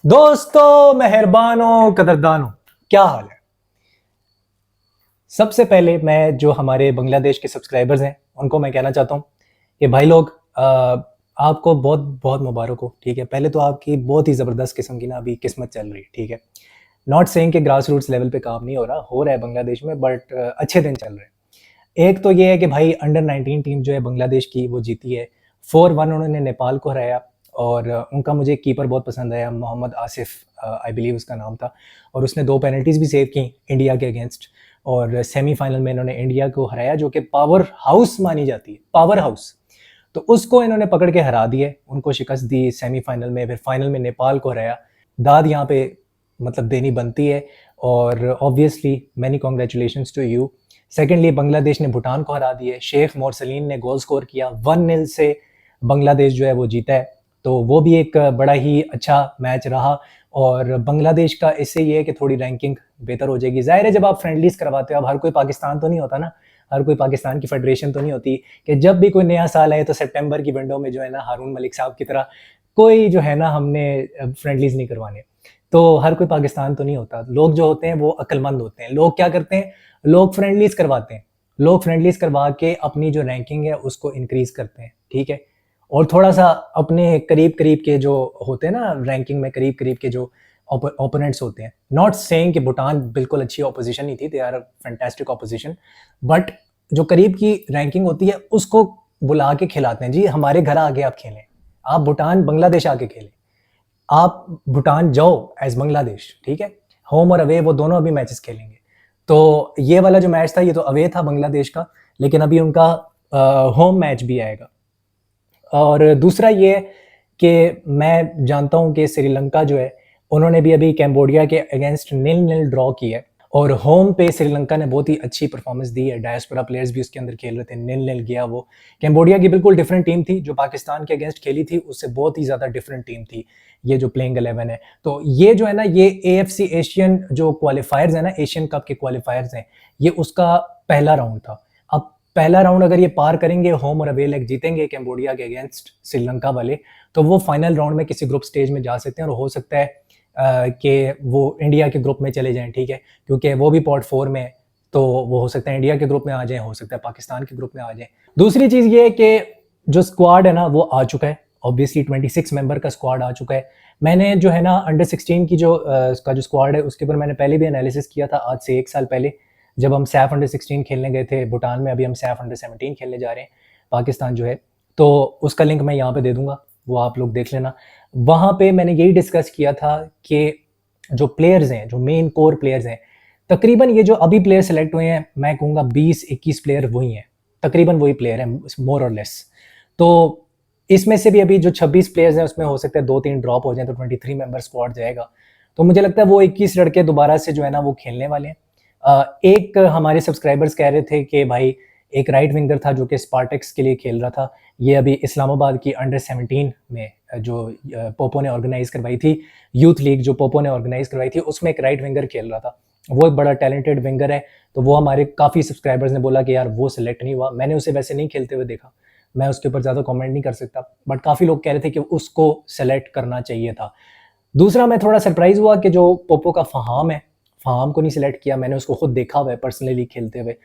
दोस्तों, मेहरबानों, कदरदानों, क्या हाल है। सबसे पहले मैं जो हमारे बांग्लादेश के सब्सक्राइबर्स हैं उनको मैं कहना चाहता हूँ कि भाई लोग, आपको बहुत बहुत मुबारक हो। ठीक है, पहले तो आपकी बहुत ही ज़बरदस्त किस्म की ना अभी किस्मत चल रही है। ठीक है, नॉट सेइंग कि ग्रास रूट्स लेवल पे काम नहीं हो रहा है बांग्लादेश में, बट अच्छे दिन चल रहे हैं। एक तो ये है कि भाई अंडर 19 टीम जो है बांग्लादेश की वो जीती है 4-1, उन्होंने नेपाल को हराया। और उनका मुझे कीपर बहुत पसंद आया, मोहम्मद आसिफ आई बिलीव उसका नाम था। और उसने 2 पेनल्टीज़ भी सेव की इंडिया के अगेंस्ट। और सेमीफाइनल में इन्होंने इंडिया को हराया, जो कि पावर हाउस मानी जाती है, पावर हाउस। तो उसको इन्होंने पकड़ के हरा दिए, उनको शिकस्त दी सेमीफाइनल में। फिर फाइनल में नेपाल को हराया। दाद यहाँ पे मतलब देनी बनती है। और obviously many congratulations to you. Secondly, Bangladesh ने भूटान को हरा दिए, शेख मोरसलीन ने गोल स्कोर किया, 1-0 से बांग्लादेश जो है वो जीता है। तो वो भी एक बड़ा ही अच्छा मैच रहा। और बांग्लादेश का इससे ये है कि थोड़ी रैंकिंग बेहतर हो जाएगी। ज़ाहिर है, जब आप फ्रेंडलीज करवाते हो, अब हर कोई पाकिस्तान तो नहीं होता ना, हर कोई पाकिस्तान की फेडरेशन तो नहीं होती कि जब भी कोई नया साल आए तो सितंबर की विंडो में जो है ना हारून मलिक साहब की तरह कोई जो है ना हमने फ्रेंडलीज नहीं करवाने। तो हर कोई पाकिस्तान तो नहीं होता। लोग जो होते हैं वो अक्लमंद होते हैं। लोग क्या करते हैं, लोग फ्रेंडलीज करवाते हैं। लोग फ्रेंडलीज करवा के अपनी जो रैंकिंग है उसको इंक्रीज करते हैं। ठीक है, और थोड़ा सा अपने करीब करीब के जो होते हैं ना रैंकिंग में, करीब करीब के जो ओपोनेंट्स होते हैं। नॉट सेइंग कि भूटान बिल्कुल अच्छी ऑपोजिशन नहीं थी, they are fantastic opposition, but जो करीब की रैंकिंग होती है उसको बुला के खिलाते हैं। जी, हमारे घर आके आप खेलें, आप भूटान बांग्लादेश आके खेलें, आप भूटान जाओ एज बांग्लादेश। ठीक है, होम और अवे वो दोनों अभी मैचेस खेलेंगे। तो ये वाला जो मैच था ये तो अवे था बांग्लादेश का, लेकिन अभी उनका होम मैच भी आएगा। और दूसरा ये कि मैं जानता हूँ कि श्रीलंका जो है उन्होंने भी अभी कैम्बोडिया के अगेंस्ट 0-0 ड्रॉ किया है। और होम पे श्रीलंका ने बहुत ही अच्छी परफॉर्मेंस दी है, डायस्पोरा प्लेयर्स भी उसके अंदर खेल रहे थे। 0-0 गया वो। कैम्बोडिया की बिल्कुल डिफरेंट टीम थी, जो पाकिस्तान के अगेंस्ट खेली थी उससे बहुत ही ज़्यादा डिफरेंट टीम थी ये जो प्लेइंग 11 है। तो ये जो है ना, ये AFC एशियन जो क्वालिफायर्स है ना, एशियन कप के क्वालिफायर्स हैं, ये उसका पहला राउंड था। अब पहला राउंड अगर ये पार करेंगे, होम और अवे लेग जीतेंगे कैम्बोडिया के अगेंस्ट श्रीलंका वाले, तो वो फाइनल राउंड में किसी ग्रुप स्टेज में जा सकते हैं। और हो सकता है कि वो इंडिया के ग्रुप में चले जाएं। ठीक है, क्योंकि वो भी पॉट 4 में है, तो वो हो सकता है इंडिया के ग्रुप में आ जाएं, हो सकता है पाकिस्तान के ग्रुप में आ जाएं। दूसरी चीज़ ये है कि जो स्क्वाड है ना वो आ चुका है। ऑब्वियसली 26 मेंबर का स्क्वाड आ चुका है। मैंने जो है ना अंडर 16 की जो का जो स्क्वाड है उसके ऊपर मैंने पहले भी एनालिसिस किया था, आज से 1 साल पहले, जब हम सैफ अंडर 16 खेलने गए थे भूटान में। अभी हम सैफ अंडर 17 खेलने जा रहे हैं पाकिस्तान जो है, तो उसका लिंक मैं यहाँ पे दे दूंगा, वो आप लोग देख लेना। वहाँ पे मैंने यही डिस्कस किया था कि जो प्लेयर्स हैं, जो मेन कोर प्लेयर्स हैं, तकरीबन ये जो अभी प्लेयर सेलेक्ट हुए हैं, मैं कहूँगा 20-21 प्लेयर वही हैं, तकरीबन वही प्लेयर हैं, मोर और लेस। तो इसमें से भी अभी जो 26 प्लेयर्स हैं उसमें हो सकता है 2-3 ड्रॉप हो जाए, तो 23 मेंबर स्क्वाड जाएगा। तो मुझे लगता है वो 21 लड़के दोबारा से जो है ना वो खेलने वाले हैं। एक हमारे सब्सक्राइबर्स कह रहे थे कि भाई एक राइट विंगर था जो कि स्पार्टेक्स के लिए खेल रहा था। ये अभी इस्लामाबाद की अंडर 17 में जो पोपो ने ऑर्गेनाइज करवाई थी, यूथ लीग जो पोपो ने ऑर्गेनाइज करवाई थी, उसमें एक राइट विंगर खेल रहा था। वो एक बड़ा टैलेंटेड विंगर है। तो वो हमारे काफ़ी सब्सक्राइबर्स ने बोला कि यार वो सिलेक्ट नहीं हुआ। मैंने उसे वैसे नहीं खेलते हुए देखा, मैं उसके ऊपर ज़्यादा कमेंट नहीं कर सकता, बट काफ़ी लोग कह रहे थे कि उसको सेलेक्ट करना चाहिए था। दूसरा, मैं थोड़ा सरप्राइज हुआ कि जो पोपो का फहाम है, फहाम को नहीं सिलेक्ट किया। मैंने उसको खुद देखा हुआ है पर्सनली खेलते हुए।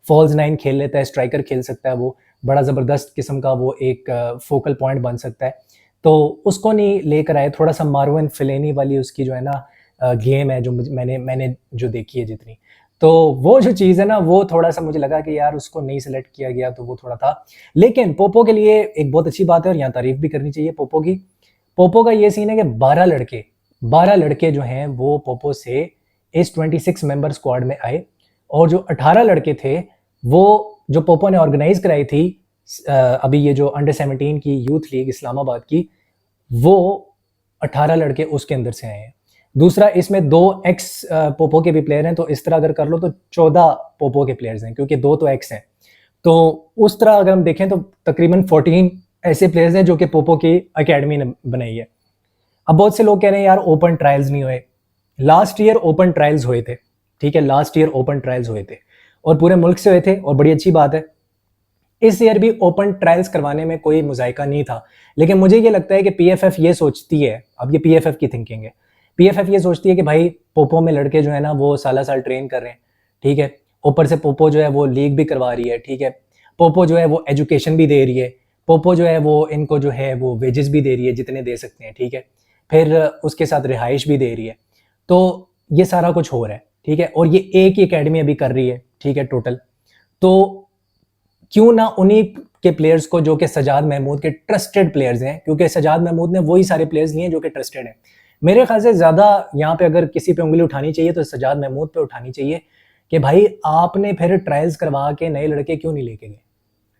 फॉल्स 9 खेल लेता है, स्ट्राइकर खेल सकता है, वो बड़ा ज़बरदस्त किस्म का वो एक फोकल पॉइंट बन सकता है। तो उसको नहीं लेकर आए। थोड़ा सा मार्विन फेलेनी वाली उसकी जो है ना गेम है, जो मैंने जो देखी है जितनी, तो वो जो चीज़ है ना वो थोड़ा सा मुझे लगा कि यार उसको नहीं सिलेक्ट किया गया, तो वो थोड़ा था। लेकिन पोपो के लिए एक बहुत अच्छी बात है, और यहाँ तारीफ भी करनी चाहिए पोपो की। पोपो का ये सीन है कि 12 लड़के जो हैं वो पोपो से इस 26 मेंबर स्क्वाड में आए। और जो 18 लड़के थे वो जो पोपो ने ऑर्गेनाइज कराई थी अभी ये जो अंडर 17 की यूथ लीग इस्लामाबाद की, वो 18 लड़के उसके अंदर से आए हैं। दूसरा, इसमें 2 एक्स पोपो के भी प्लेयर हैं, तो इस तरह अगर कर लो तो 14 पोपो के प्लेयर्स हैं, क्योंकि 2 तो एक्स हैं। तो उस तरह अगर हम देखें तो तकरीबन 14 ऐसे प्लेयर्स हैं जो कि पोपो की अकेडमी ने बनाई है। अब बहुत से लोग कह रहे हैं यार ओपन ट्रायल्स नहीं हुए। लास्ट ईयर ओपन ट्रायल्स हुए थे। ठीक है, लास्ट ईयर ओपन ट्रायल्स हुए थे और पूरे मुल्क से हुए थे, और बड़ी अच्छी बात है। इस ईयर भी ओपन ट्रायल्स करवाने में कोई मुजायका नहीं था। लेकिन मुझे ये लगता है कि PFF ये सोचती है, अब ये PFF की थिंकिंग है, पीएफएफ ये सोचती है कि भाई पोपो में लड़के जो है ना वो साल ट्रेन कर रहे हैं, ठीक है, ऊपर से पोपो जो है वो लीग भी करवा रही है, ठीक है, पोपो जो है वो एजुकेशन भी दे रही है, पोपो जो है वो इनको जो है वो वेजेस भी दे रही है जितने दे सकते हैं, ठीक है, फिर उसके साथ रिहाइश भी दे रही है। तो ये सारा कुछ हो रहा है, ठीक है, और ये एक ही अकेडमी अभी कर रही है, ठीक है, टोटल। तो क्यों ना उन्हीं के प्लेयर्स को जो कि सजाद महमूद के ट्रस्टेड प्लेयर्स हैं, क्योंकि सजाद महमूद ने वही सारे प्लेयर्स लिए जो कि ट्रस्टेड हैं। मेरे ख्याल से ज़्यादा यहाँ पे अगर किसी पे उंगली उठानी चाहिए तो सजाद महमूद पे उठानी चाहिए कि भाई आपने फिर ट्रायल्स करवा के नए लड़के क्यों नहीं लेके गए,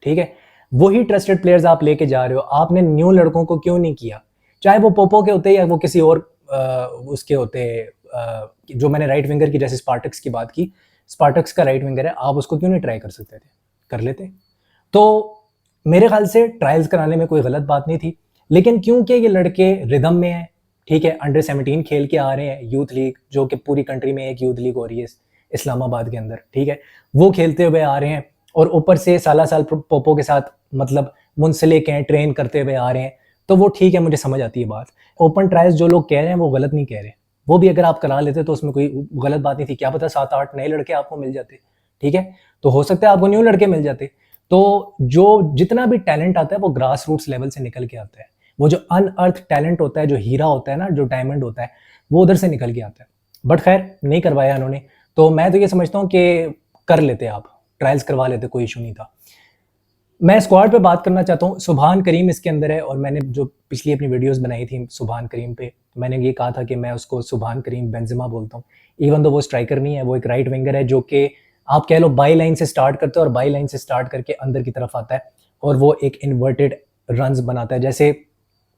ठीक है, वही ट्रस्टेड प्लेयर्स आप लेके जा रहे हो, आपने न्यू लड़कों को क्यों नहीं किया, चाहे वो पोपो के होते या वो किसी और उसके होते, जो मैंने राइट विंगर की जैसे स्पार्टक्स की बात की, स्पार्टक्स का राइट विंगर है, आप उसको क्यों नहीं ट्राई कर सकते थे, कर लेते। तो मेरे ख्याल से ट्रायल्स कराने में कोई गलत बात नहीं थी, लेकिन क्योंकि ये लड़के रिदम में हैं, ठीक है, अंडर 17 खेल के आ रहे हैं, यूथ लीग जो कि पूरी कंट्री में एक यूथ लीग हो रही है इस्लामाबाद के अंदर, ठीक है, वो खेलते हुए आ रहे हैं और ऊपर से साल पोपो के साथ मतलब मुंसलिक हैं, ट्रेन करते हुए आ रहे हैं, तो वो ठीक है, मुझे समझ आती है बात। ओपन ट्रायल्स जो लोग कह रहे हैं वो गलत नहीं कह रहे, वो भी अगर आप करा लेते तो उसमें कोई गलत बात नहीं थी, क्या पता 7-8 नए लड़के आपको मिल जाते, ठीक है, तो हो सकता है आपको न्यू लड़के मिल जाते। तो जो जितना भी टैलेंट आता है वो ग्रास रूट्स लेवल से निकल के आता है, वो जो अनअर्थ टैलेंट होता है, जो हीरा होता है ना, जो डायमंड होता है, वो उधर से निकल के आता है। बट खैर नहीं करवाया उन्होंने, तो मैं तो ये समझता हूँ कि कर लेते आप, ट्रायल्स करवा लेते, कोई इशू नहीं था। मैं स्क्वाड पे बात करना चाहता हूँ, सुभान करीम इसके अंदर है, और मैंने जो पिछली अपनी वीडियोस बनाई थी सुभान करीम पे, मैंने ये कहा था कि मैं उसको सुभान करीम बेंजेमा बोलता हूँ, इवन तो वो स्ट्राइकर नहीं है, वो एक राइट विंगर है जो कि आप कह लो बाई लाइन से स्टार्ट करते हो और बाई लाइन से स्टार्ट करके अंदर की तरफ आता है और वो एक इन्वर्टेड रन्स बनाता है। जैसे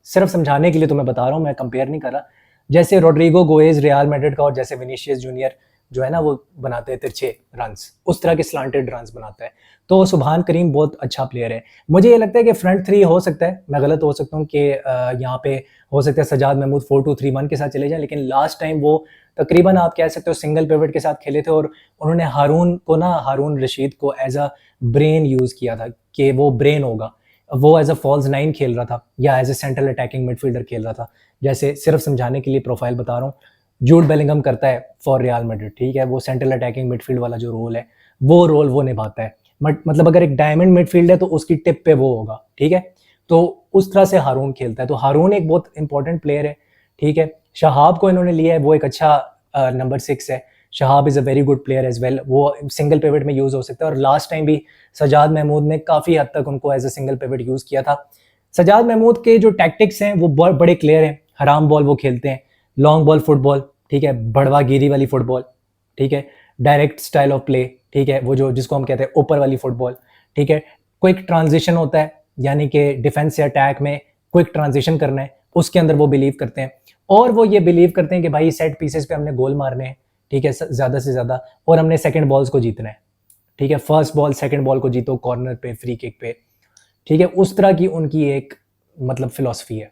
सिर्फ समझाने के लिए तो मैं बता रहा हूँ, मैं कंपेयर नहीं कर रहा, जैसे रोड्रिगो गोएज रियल मैड्रिड का और जैसे विनीशियस जूनियर जो है ना वो बनाते हैं तिरछे रन्स, उस तरह के स्लांटेड रन्स बनाता है। तो सुभान करीम बहुत अच्छा प्लेयर है। मुझे ये लगता है कि फ्रंट थ्री हो सकता है, मैं गलत हो सकता हूँ कि यहाँ पे हो सकता है सजाद महमूद 4-2-3-1 के साथ चले जाए, लेकिन लास्ट टाइम वो तकरीबन आप कह सकते हो सिंगल पिवट के साथ खेले थे और उन्होंने हारून रशीद को एज अ ब्रेन यूज़ किया था कि वो ब्रेन होगा, वो एज अ फॉल्स 9 खेल रहा था या as a central attacking midfielder खेल रहा था। जैसे सिर्फ समझाने के लिए प्रोफाइल बता रहा हूँ, जूड बेलिंगम करता है फॉर रियल मैड्रिड, ठीक है, वो सेंट्रल अटैकिंग मिडफील्ड वाला जो रोल है वो रोल वो निभाता है, मतलब अगर एक डायमंड मिडफील्ड है तो उसकी टिप पे वो होगा, ठीक है, तो उस तरह से हारून खेलता है। तो हारून एक बहुत इंपॉर्टेंट प्लेयर है, ठीक है। शहाब को इन्होंने लिया है, वो एक अच्छा नंबर 6 है, Shahab is a very good player as well, वो सिंगल पिवट में यूज़ हो सकता है और लास्ट टाइम भी सजाद महमूद ने काफ़ी हद तक उनको as a single pivot use किया था। सजाद महमूद के जो टैक्टिक्स हैं वो बहुत बड़े क्लियर हैं, हराम बॉल वो खेलते हैं, लॉन्ग बॉल फुटबॉल, ठीक है, बड़वा गिरी वाली फुटबॉल, ठीक है, डायरेक्ट स्टाइल ऑफ प्ले, ठीक है, वो जो जिसको हम कहते हैं ऊपर वाली फुटबॉल, ठीक है, क्विक ट्रांजिशन होता है, यानी कि डिफेंस से अटैक में क्विक ट्रांजिशन करना है, उसके अंदर वो बिलीव करते हैं और वो ये बिलीव करते हैं कि भाई सेट पीसेस पे हमने गोल मारने हैं, ठीक है, ज़्यादा से ज़्यादा, और हमने सेकंड बॉल्स को जीतना है, ठीक है, फर्स्ट बॉल सेकंड बॉल को जीतो कॉर्नर पे, फ्री किक पे, ठीक है, उस तरह की उनकी एक मतलब फिलॉसफी है।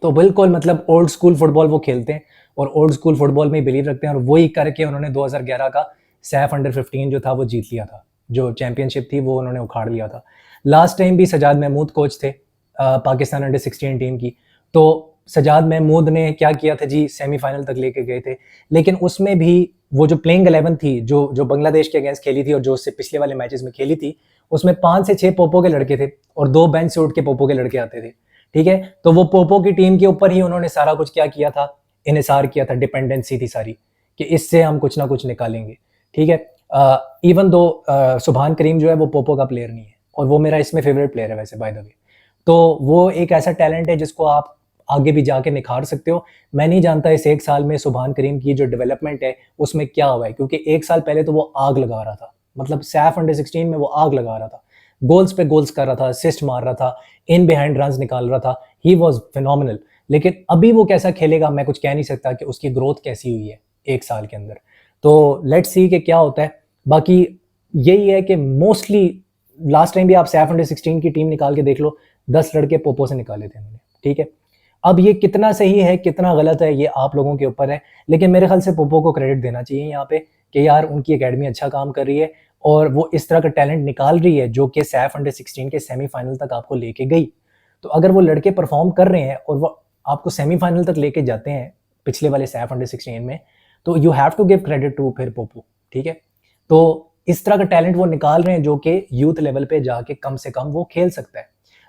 तो बिल्कुल मतलब ओल्ड स्कूल फुटबॉल वो खेलते हैं और ओल्ड स्कूल फुटबॉल में बिलीव रखते हैं और वही करके उन्होंने 2011 का सैफ अंडर 15 जो था वो जीत लिया था, जो चैंपियनशिप थी वो उन्होंने उखाड़ लिया था। लास्ट टाइम भी सजाद महमूद कोच थे पाकिस्तान अंडर 16 टीम की, तो सजाद महमूद ने क्या किया था जी, सेमीफाइनल तक लेके गए थे, लेकिन उसमें भी वो जो प्लेइंग 11 थी जो बांग्लादेश के अगेंस्ट खेली थी और जो उससे पिछले वाले मैचेस में खेली थी, उसमें 5 से 6 पोपो के लड़के थे और 2 बेंच से उठ के पोपो के लड़के आते थे, ठीक है। तो वो पोपो की टीम के ऊपर ही उन्होंने सारा कुछ क्या किया था, इन्हिसार किया था, डिपेंडेंसी थी सारी कि इससे हम कुछ ना कुछ निकालेंगे, ठीक है। इवन दो सुभान करीम जो है वो पोपो का प्लेयर नहीं है और वो मेरा इसमें फेवरेट प्लेयर है वैसे बाय द वे, तो वो एक ऐसा टैलेंट है जिसको आप आगे भी जाके निखार सकते हो। मैं नहीं जानता इस 1 साल में सुभान करीम की जो डेवलपमेंट है उसमें क्या हुआ है, क्योंकि 1 साल पहले तो वो आग लगा रहा था, मतलब सैफ अंडर 16 में वो आग लगा रहा था, गोल्स पे गोल्स कर रहा था, असिस्ट मार रहा था, इन बिहाइंड रन्स निकाल रहा था, ही वाज फिनोमिनल। लेकिन अभी वो कैसा खेलेगा मैं कुछ कह नहीं सकता कि उसकी ग्रोथ कैसी हुई है 1 साल के अंदर, तो लेट्स सी कि क्या होता है। बाकी यही है कि मोस्टली लास्ट टाइम भी आप सैफ अंडर 16 की टीम निकाल के देख लो, 10 लड़के पोपो से निकाले थे उन्होंने, ठीक है। अब ये कितना सही है कितना गलत है ये आप लोगों के ऊपर है, लेकिन मेरे ख्याल से पोपो को क्रेडिट देना चाहिए यहाँ पे कि यार उनकी एकेडमी अच्छा काम कर रही है और वो इस तरह का टैलेंट निकाल रही है जो कि सैफ अंडर 16 के सेमीफाइनल तक आपको लेके गई। तो अगर वो लड़के परफॉर्म कर रहे हैं और वो आपको सेमीफाइनल तक लेके जाते हैं पिछले वाले सैफ अंडर 16 में, तो you have to give credit to फिर पोपू, ठीक है। तो इस तरह का टैलेंट वो निकाल रहे हैं जो कि यूथ लेवल पे जाके कम से कम वो खेल सकता है।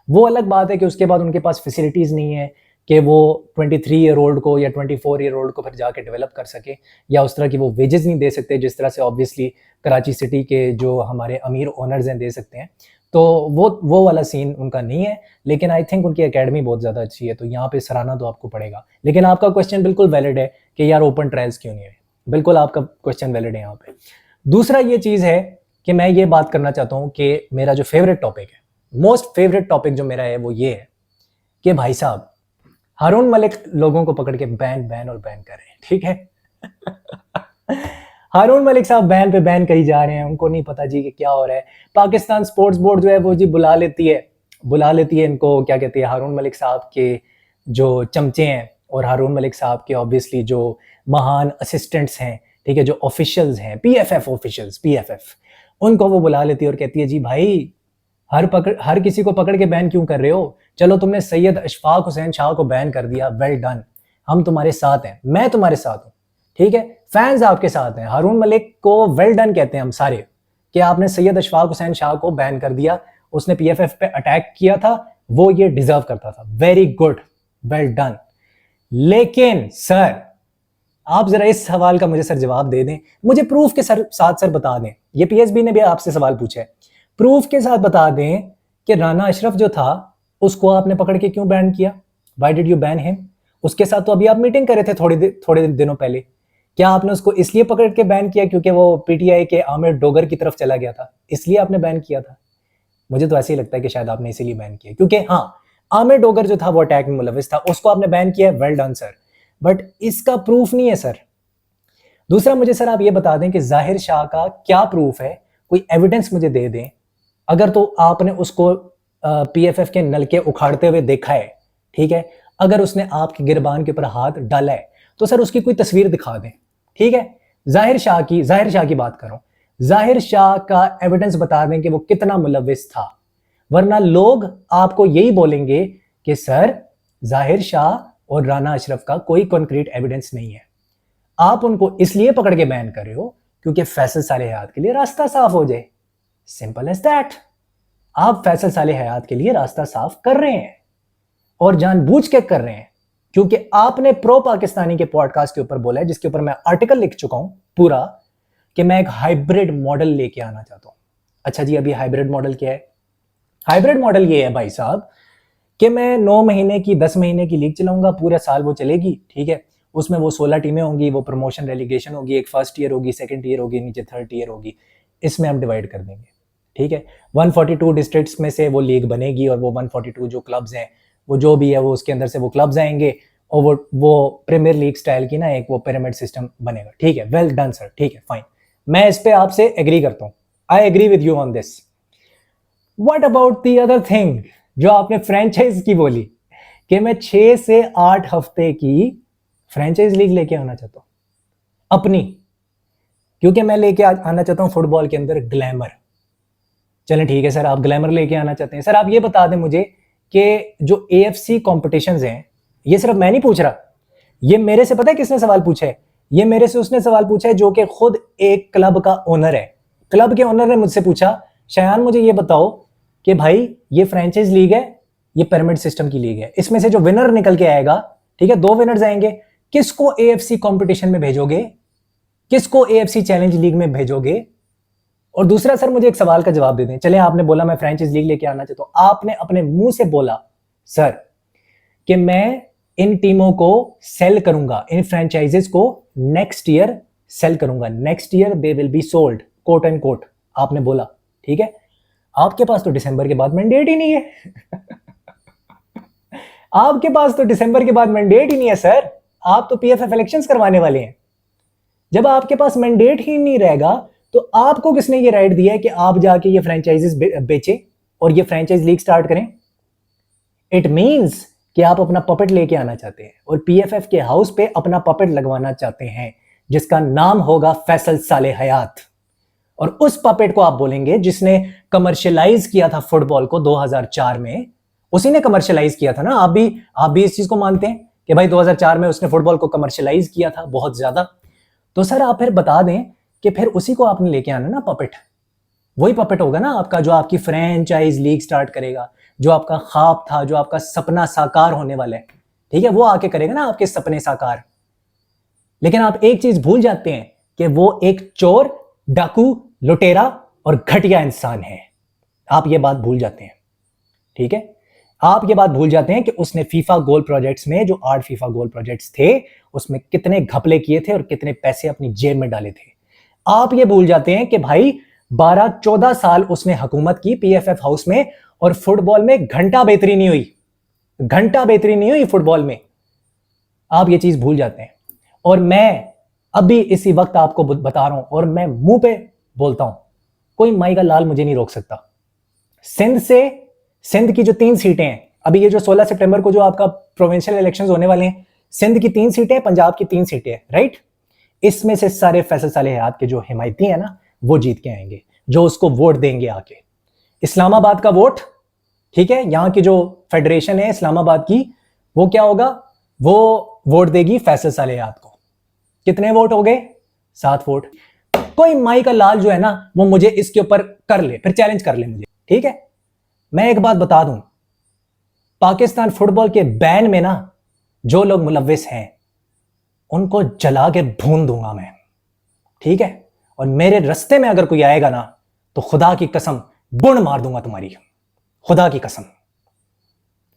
वो अलग बात है कि उसके बाद उनके पास फैसिलिटीज़ नहीं है कि वो 23 ईयर ओल्ड को या 24 ईयर ओल्ड को फिर जाके डेवलप कर सके, या उस तरह की वो वेजेस नहीं दे सकते जिस तरह से ऑब्वियसली कराची सिटी के जो हमारे अमीर ओनर्स हैं दे सकते हैं। तो वो वाला सीन उनका नहीं है, लेकिन आई थिंक उनकी एकेडमी बहुत ज़्यादा अच्छी है, तो यहाँ पे सराहना तो आपको पड़ेगा। लेकिन आपका क्वेश्चन बिल्कुल वैलिड है कि यार ओपन ट्रायल्स क्यों नहीं है, बिल्कुल आपका क्वेश्चन वैलिड है यहाँ पे। दूसरा ये चीज़ है कि मैं ये बात करना चाहता हूँ कि मेरा जो फेवरेट टॉपिक है, मोस्ट फेवरेट टॉपिक जो मेरा है वो ये है कि भाई साहब हारून मलिक लोगों को पकड़ के बैन बैन और बैन कर रहे हैं, ठीक है। हारून मलिक साहब बैन पे बैन कही जा रहे हैं, उनको नहीं पता जी कि क्या हो रहा है। पाकिस्तान स्पोर्ट्स बोर्ड जो है वो जी बुला लेती है इनको, क्या कहती है, हारून मलिक साहब के जो चमचे हैं और हारून मलिक साहब के ऑब्वियसली जो महान असिस्टेंट्स हैं, ठीक है, जो ऑफिशियल्स हैं, पीएफएफ ऑफिशियल्स, पीएफएफ, उनको वो बुला लेती है और कहती है जी भाई हर किसी को पकड़ के बैन क्यों कर रहे हो, चलो तुमने सैयद अशफाक हुसैन शाह को बैन कर दिया, वेल डन, हम तुम्हारे साथ हैं, मैं तुम्हारे साथ हूं, ठीक है, फैंस आपके साथ हैं। हारून मलिक को वेल डन कहते हैं हम सारे कि आपने सैयद अशफाक हुसैन शाह को बैन कर दिया, उसने पीएफएफ पे अटैक किया था, वो ये डिजर्व करता था, वेरी गुड, वेल डन। लेकिन सर आप जरा इस सवाल का मुझे सर जवाब दे दें, मुझे प्रूफ के साथ सर बता दें, ये पीएसबी ने भी आपसे सवाल पूछा है, प्रूफ के साथ बता दें कि राना अशरफ जो था उसको आपने पकड़ के क्यों बैन किया, why did you ban him. उसके साथ तो अभी आप मीटिंग कर रहे थे थोड़े दिनों पहले, क्या आपने उसको इसलिए पकड़ के बैन किया क्योंकि वो पीटीआई के आमिर डोगर की तरफ चला गया था, इसलिए आपने बैन किया था? मुझे तो ऐसे ही लगता है कि शायद आपने इसीलिए बैन किया, क्योंकि हाँ आमिर डोगर जो था वो अटैक में मुलविस था, उसको आपने बैन किया, वेल डन सर, बट इसका प्रूफ नहीं है सर। दूसरा मुझे सर आप ये बता दें कि जाहिर शाह का क्या प्रूफ है, कोई एविडेंस मुझे दे दें, अगर तो आपने उसको पीएफएफ के नलके उखाड़ते हुए देखा है, ठीक है, अगर उसने आपके गिरबान के ऊपर हाथ डाला है तो सर उसकी कोई तस्वीर दिखा दें, ठीक है। जाहिर शाह की बात करो, जाहिर शाह का एविडेंस बता दें कि वो कितना मुलविस था, वरना लोग आपको यही बोलेंगे कि सर जाहिर शाह और राना अशरफ का कोई कॉन्क्रीट एविडेंस नहीं है, आप उनको इसलिए पकड़ के बैन कर रहे हो क्योंकि फैसल साले हयात के लिए रास्ता साफ हो जाए, सिंपल एज दैट। आप फैसल साले हयात के लिए रास्ता साफ कर रहे हैं और जानबूझ के कर रहे हैं, क्योंकि आपने प्रो पाकिस्तानी के पॉडकास्ट के ऊपर बोला है, जिसके ऊपर मैं आर्टिकल लिख चुका हूं पूरा, कि मैं एक हाइब्रिड मॉडल लेके आना चाहता हूं। अच्छा जी, अभी हाइब्रिड मॉडल क्या है? हाइब्रिड मॉडल ये है भाई साहब कि मैं 9 महीने की 10 महीने की लीग चलाऊंगा, पूरा साल वो चलेगी, ठीक है, उसमें वो 16 टीमें होंगी, वो प्रमोशन रेलीगेशन होगी, एक फर्स्ट ईयर होगी, सेकंड ईयर होगी, नीचे थर्ड ईयर होगी, इसमें हम डिवाइड कर देंगे, ठीक है। 142 डिस्ट्रिक्ट्स में से वो लीग बनेगी और वो 142 जो क्लब्स हैं वो जो भी है वो उसके अंदर से वो क्लब्स आएंगे और वो प्रीमियर लीग स्टाइल की ना एक वो पिरामिड सिस्टम बनेगा, ठीक है, वेल डन सर, ठीक है, फाइन, मैं इस पे आपसे एग्री करता हूं, I agree with you on this. What about the other thing जो आपने फ्रेंचाइज की बोली कि मैं 6 से 8 हफ्ते की फ्रेंचाइज लीग लेके आना चाहता हूं अपनी, क्योंकि मैं लेके आना चाहता हूं फुटबॉल के अंदर ग्लैमर। चलें ठीक है सर, आप ग्लैमर लेके आना चाहते हैं, सर आप ये बता दें मुझे कि जो एएफसी कॉम्पिटिशंस हैं, ये सिर्फ मैं नहीं पूछ रहा, ये मेरे से पता है किसने सवाल पूछा है, ये मेरे से उसने सवाल पूछा है जो कि खुद एक क्लब का ओनर है। क्लब के ओनर ने मुझसे पूछा, शायान मुझे ये बताओ कि भाई ये फ्रेंचाइज लीग है, ये पिरामिड सिस्टम की लीग है, इसमें से जो विनर निकल के आएगा, ठीक है, 2 विनर्स आएंगे, किसको एएफसी कंपटीशन में भेजोगे, किसको एएफसी चैलेंज लीग में भेजोगे? और दूसरा सर मुझे एक सवाल का जवाब दे दें, चले आपने बोला मैं फ्रेंचाइज लीग लेके आना चाहता हूं, आपने अपने मुंह से बोला सर कि मैं इन टीमों को सेल करूंगा, इन फ्रेंचाइजेस को नेक्स्ट ईयर सेल करूंगा, next year they will be sold, quote and quote, आपने बोला, ठीक है। आपके पास तो दिसंबर के बाद मैंडेट ही नहीं है आपके पास तो दिसंबर के बाद मैंडेट ही नहीं है सर, आप तो पीएफएफ इलेक्शंस करवाने वाले हैं। जब आपके पास मैंडेट ही नहीं रहेगा तो आपको किसने ये राइट दिया है कि आप जाके ये फ्रेंचाइजेस बेचे और ये फ्रेंचाइज लीग स्टार्ट करें? इट मींस कि आप अपना पपेट लेके आना चाहते हैं और पीएफएफ के हाउस पे अपना पपेट लगवाना चाहते हैं, जिसका नाम होगा फैसल साले हयात। और उस पपेट को आप बोलेंगे जिसने कमर्शियलाइज किया था फुटबॉल को 2004 में, उसी ने कमर्शियलाइज किया था ना। आप भी इस चीज को मानते हैं कि भाई 2004 में उसने फुटबॉल को कमर्शलाइज किया था बहुत ज्यादा। तो सर आप फिर बता दें कि फिर उसी को आपने लेके आना ना, पपेट। वही पपेट होगा ना आपका, जो आपकी फ्रेंचाइज लीग स्टार्ट करेगा, जो आपका ख्वाब था, जो आपका सपना साकार होने वाला है, ठीक है, वो आके करेगा ना आपके सपने साकार। लेकिन आप एक चीज भूल जाते हैं कि वो एक चोर, डाकू, लुटेरा और घटिया इंसान है। आप ये बात भूल जाते हैं, ठीक है। आप ये बात भूल जाते हैं कि उसने फीफा गोल प्रोजेक्ट्स में, जो 8 फीफा गोल प्रोजेक्ट्स थे, उसमें कितने घपले किए थे और कितने पैसे अपनी जेब में डाले थे। आप ये भूल जाते हैं कि भाई 12-14 साल उसने हुकूमत की पीएफएफ हाउस में, और फुटबॉल में घंटा बेहतरी नहीं हुई, घंटा बेहतरी नहीं हुई फुटबॉल में। आप ये चीज भूल जाते हैं। और मैं अभी इसी वक्त आपको बता रहा हूं, और मैं मुंह पे बोलता हूं, कोई माई का लाल मुझे नहीं रोक सकता। सिंध की जो 3 सीटें हैं, अभी ये जो 16 सितंबर को जो आपका प्रोविंशियल इलेक्शंस होने वाले हैं, सिंध की 3 सीटें, पंजाब की 3 सीटें, राइट। इसमें से सारे फैसल साले हयात के जो हिमायती है ना, वो जीत के आएंगे, जो उसको वोट देंगे आके। इस्लामाबाद का वोट, ठीक है, यहां की जो फेडरेशन है इस्लामाबाद की, वो क्या होगा, वो वोट देगी फैसल साले हयात को। कितने वोट हो गए? 7 वोट। कोई माई का लाल जो है ना, वो मुझे इसके ऊपर कर ले, फिर चैलेंज कर ले मुझे, ठीक है। मैं एक बात बता दूं, पाकिस्तान फुटबॉल के बैन में ना जो लोग मुलव्विस हैं, उनको जला के भून दूंगा मैं, ठीक है। और मेरे रास्ते में अगर कोई आएगा ना, तो खुदा की कसम बुण मार दूंगा तुम्हारी, खुदा की कसम।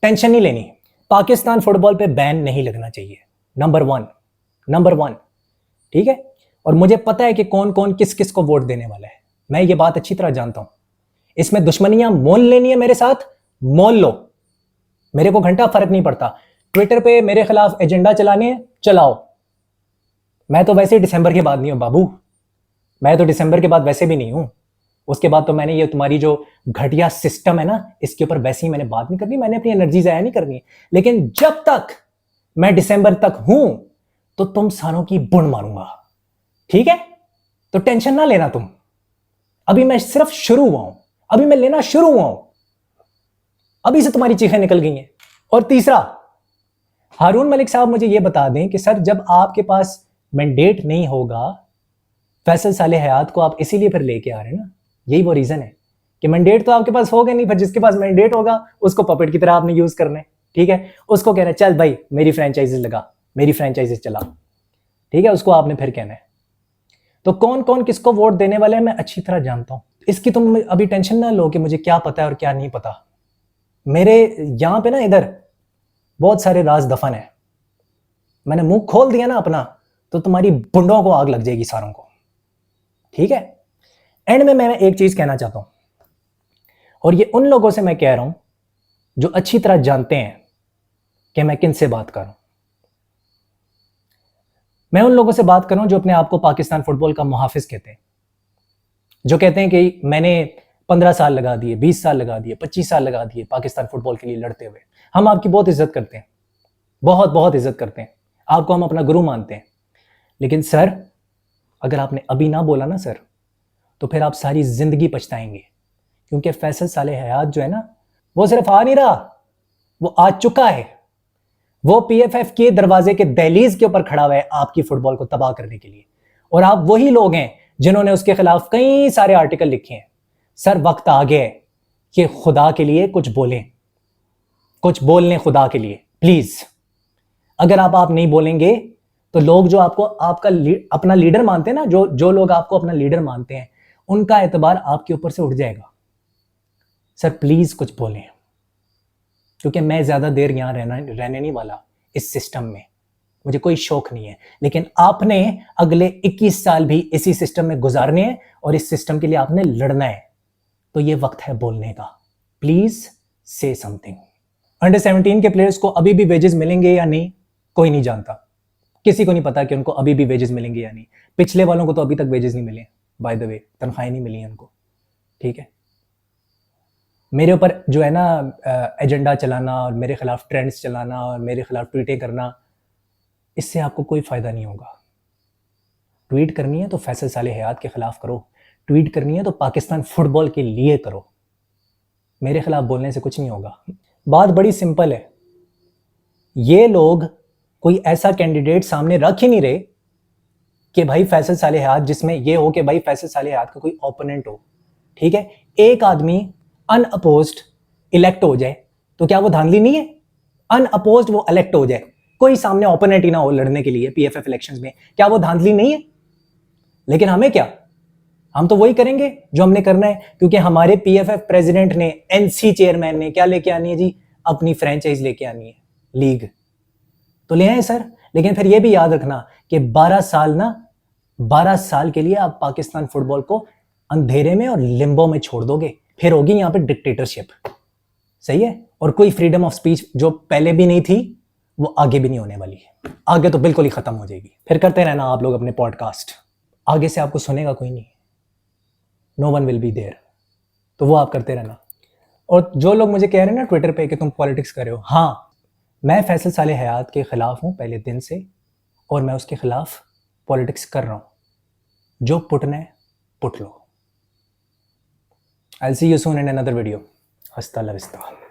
टेंशन नहीं लेनी, पाकिस्तान फुटबॉल पे बैन नहीं लगना चाहिए, नंबर वन, ठीक है। और मुझे पता है कि कौन कौन किस किस को वोट देने वाला है, मैं ये बात अच्छी तरह जानता हूं। इसमें दुश्मनियां मोल लेनी है मेरे साथ, मोल लो, मेरे को घंटा फर्क नहीं पड़ता। ट्विटर पे मेरे खिलाफ एजेंडा चलाने हैं, चलाओ। मैं तो वैसे दिसंबर के बाद नहीं हूं बाबू, मैं तो दिसंबर के बाद वैसे भी नहीं हूं। उसके बाद तो मैंने ये तुम्हारी जो घटिया सिस्टम है ना, इसके ऊपर वैसे ही मैंने बात नहीं करनी, मैंने अपनी एनर्जी जाया नहीं करनी। लेकिन जब तक मैं दिसंबर तक हूं, तो तुम सारों की बुण मारूंगा, ठीक है। तो टेंशन ना लेना तुम, अभी मैं सिर्फ शुरू हुआ हूं, अभी मैं लेना शुरू हुआ हूं, अभी से तुम्हारी चीखें निकल गई हैं। और तीसरा, हारून मलिक साहब मुझे यह बता दें कि सर जब आपके पास मैंडेट नहीं होगा, फैसल साले हयात को आप इसीलिए फिर लेके आ रहे हैं ना, यही वो रीजन है कि मैंडेट तो आपके पास होगा नहीं, फिर जिसके पास मैंडेट होगा उसको पपेट की तरह आपने यूज करना है, ठीक है। उसको कहना है चल भाई मेरी फ्रेंचाइजीज लगा, मेरी फ्रेंचाइजीज चला, ठीक है, उसको आपने फिर कहना है। तो कौन कौन किसको वोट देने वाले हैं मैं अच्छी तरह जानता हूं, इसकी तुम अभी टेंशन ना लो कि मुझे क्या पता है और क्या नहीं पता। मेरे यहां पे ना इधर बहुत सारे राज दफन है, मैंने मुंह खोल दिया ना अपना, तो तुम्हारी बुंडों को आग लग जाएगी सारों को, ठीक है। एंड में मैं एक चीज कहना चाहता हूं, और ये उन लोगों से मैं कह रहा हूं जो अच्छी तरह जानते हैं कि मैं किन से बात कर रहा हूं। मैं उन लोगों से बात कर रहा हूं जो अपने आप को पाकिस्तान फुटबॉल का मुहाफिज कहते हैं, जो कहते हैं कि मैंने 15 साल लगा दिए, 20 साल लगा दिए, 25 साल लगा दिए पाकिस्तान फुटबॉल के लिए लड़ते हुए। हम आपकी बहुत इज्जत करते हैं, बहुत बहुत इज्जत करते हैं, आपको हम अपना गुरु मानते हैं। लेकिन सर अगर आपने अभी ना बोला ना सर, तो फिर आप सारी जिंदगी पछताएंगे, क्योंकि फैसल साले हयात जो है ना, वो सिर्फ आ नहीं रहा, वो आ चुका है। वो पीएफएफ के दरवाजे के दहलीज के ऊपर खड़ा हुआ है आपकी फुटबॉल को तबाह करने के लिए, और आप वही लोग हैं जिन्होंने उसके खिलाफ कई सारे आर्टिकल लिखे हैं। सर वक्त आ गया है कि खुदा के लिए कुछ बोलें, कुछ बोल लें खुदा के लिए प्लीज। अगर आप नहीं बोलेंगे तो लोग जो आपको आपका अपना लीडर मानते हैं ना, जो लोग आपको अपना लीडर मानते हैं, उनका एतबार आपके ऊपर से उठ जाएगा। सर प्लीज कुछ बोलें, क्योंकि मैं ज्यादा देर यहां रहने नहीं वाला इस सिस्टम में, मुझे कोई शौक नहीं है। लेकिन आपने अगले 21 साल भी इसी सिस्टम में गुजारने हैं, और इस सिस्टम के लिए आपने लड़ना है। तो ये वक्त है बोलने का, प्लीज से समथिंग। अंडर 17 के प्लेयर्स को अभी भी वेजेस मिलेंगे या नहीं, कोई नहीं जानता, किसी को नहीं पता कि उनको अभी भी वेजेस मिलेंगे या नहीं। पिछले वालों को तो अभी तक वेजेस नहीं मिले, बाय द वे तनख्वाहें नहीं मिली हैं उनको, ठीक है। मेरे ऊपर जो है ना एजेंडा चलाना और मेरे खिलाफ ट्रेंड्स चलाना और मेरे खिलाफ ट्वीटें करना, इससे आपको कोई फायदा नहीं होगा। ट्वीट करनी है तो फैसल साले हयात के खिलाफ करो, ट्वीट करनी है तो पाकिस्तान फुटबॉल के लिए करो, मेरे खिलाफ बोलने से कुछ नहीं होगा। बात बड़ी सिंपल है, ये लोग कोई ऐसा कैंडिडेट सामने रख ही नहीं रहे कि भाई फैसल साले हयात, जिसमें ये हो कि भाई फैसल साले हयात का कोई ओपोनेंट हो, ठीक है। एक आदमी अनअपोज्ड इलेक्ट हो जाए तो क्या वो धांधली नहीं है? अनअपोज्ड वो इलेक्ट हो जाए, कोई सामने ओपोनेंट ही ना हो लड़ने के लिए पीएफएफ इलेक्शंस में, क्या वो धांधली नहीं है? लेकिन हमें क्या, हम तो वही करेंगे जो हमने करना है, क्योंकि हमारे पीएफएफ प्रेसिडेंट ने, एनसी चेयरमैन ने क्या लेके आनी है जी? अपनी फ्रेंचाइज लेके आनी है, लीग तो ले आए सर। लेकिन फिर ये भी याद रखना कि 12 साल के लिए आप पाकिस्तान फुटबॉल को अंधेरे में और लिम्बो में छोड़ दोगे, फिर होगी यहाँ पे डिक्टेटरशिप, सही है। और कोई फ्रीडम ऑफ स्पीच जो पहले भी नहीं थी वो आगे भी नहीं होने वाली है, आगे तो बिल्कुल ही खत्म हो जाएगी। फिर करते रहना आप लोग अपने पॉडकास्ट, आगे से आपको सुनेगा कोई नहीं, no one will be there, तो वो आप करते रहना। और जो लोग मुझे कह रहे हैं ना ट्विटर पे कि तुम पॉलिटिक्स कर रहे हो, हाँ मैं फैसल साले हयात के खिलाफ हूँ पहले दिन से, और मैं उसके खिलाफ पॉलिटिक्स कर रहा हूँ। जो पुटना है put low. I will see you soon in another video. हस्ता ला विस्ता।